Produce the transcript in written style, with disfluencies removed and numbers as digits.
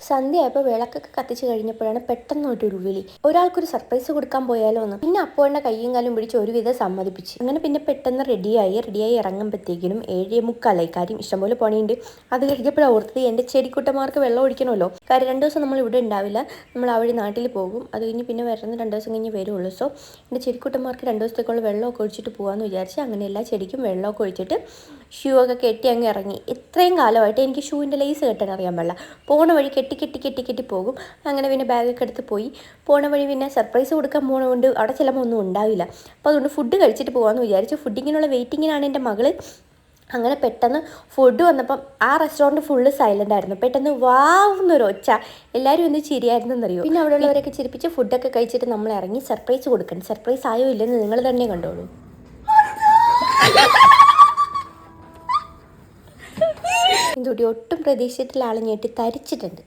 സന്ധ്യയായപ്പോൾ വിളക്കൊക്കെ കത്തിച്ച് കഴിഞ്ഞപ്പോഴാണ് പെട്ടെന്ന് ഒരു വിളി. ഒരാൾക്കൊരു സർപ്രൈസ് കൊടുക്കാൻ പോയാലോ എന്ന്. പിന്നെ അപ്പോഴുടെ കയ്യും കാലും പിടിച്ച് ഒരുവിധം സമ്മതിപ്പിച്ച്. അങ്ങനെ പിന്നെ പെട്ടെന്ന് റെഡിയായി ഇറങ്ങുമ്പോഴത്തേക്കിനും 7:45 കാര്യം ഇഷ്ടംപോലെ പണിയുണ്ട്. അത് കഴിഞ്ഞപ്പോഴാണ് ഓർത്തത് എൻ്റെ ചെടിക്കുട്ടന്മാർക്ക് വെള്ളം ഒഴിക്കണമല്ലോ. കാര്യം 2 ദിവസം നമ്മൾ ഇവിടെ ഉണ്ടാവില്ല, നമ്മൾ അവിടെ നാട്ടിൽ പോകും. അത് കഴിഞ്ഞ് പിന്നെ വരുന്ന 2 ദിവസം കഴിഞ്ഞ് വരുള്ളൂ. സോ എൻ്റെ ചെടിക്കുട്ടന്മാർക്ക് 2 ദിവസത്തേക്കുള്ള വെള്ളമൊക്കെ ഒഴിച്ചിട്ട് പോകാമെന്ന് വിചാരിച്ച് അങ്ങനെ എല്ലാ ചെടിക്കും വെള്ളമൊക്കെ ഒഴിച്ചിട്ട് ഷൂ ഒക്കെ കെട്ടി അങ്ങ് ഇറങ്ങി. ഇത്രയും കാലമായിട്ട് എനിക്ക് ഷൂവിൻ്റെ ലേസ് കെട്ടാൻ അറിയാൻ പാടില്ല. പോണ വഴി കെട്ടി പോകും. അങ്ങനെ പിന്നെ ബാഗൊക്കെ എടുത്ത് പോയി. പോണ വഴി പിന്നെ സർപ്രൈസ് കൊടുക്കാൻ പോണതുകൊണ്ട് അവിടെ ചിലപ്പോൾ ഒന്നും ഉണ്ടാവില്ല. അപ്പോൾ അതുകൊണ്ട് ഫുഡ് കഴിച്ചിട്ട് പോകാമെന്ന് വിചാരിച്ചു. ഫുഡിങ്ങിനുള്ള വെയിറ്റിങ്ങിനാണ് എൻ്റെ മകള്. അങ്ങനെ പെട്ടെന്ന് ഫുഡ് വന്നപ്പം ആ റെസ്റ്റോറൻറ്റ് ഫുള്ള് സൈലൻ്റ് ആയിരുന്നു. പെട്ടെന്ന് വാവുന്നൊരു ഒച്ച, എല്ലാവരും ഒന്ന് ചിരിയായിരുന്നെന്നറിയോ. പിന്നെ അവിടെ ഉള്ളവരൊക്കെ ചിരിപ്പിച്ച് ഫുഡൊക്കെ കഴിച്ചിട്ട് നമ്മൾ ഇറങ്ങി സർപ്രൈസ് കൊടുക്കണം. സർപ്രൈസ് ആയോ ഇല്ലെന്ന് നിങ്ങൾ തന്നെ കണ്ടോളൂ. ഇതോടെ ഒട്ടും പ്രതീക്ഷിച്ചിട്ടുള്ള ആൾ ഞെട്ടി തരിച്ചിട്ടുണ്ട്.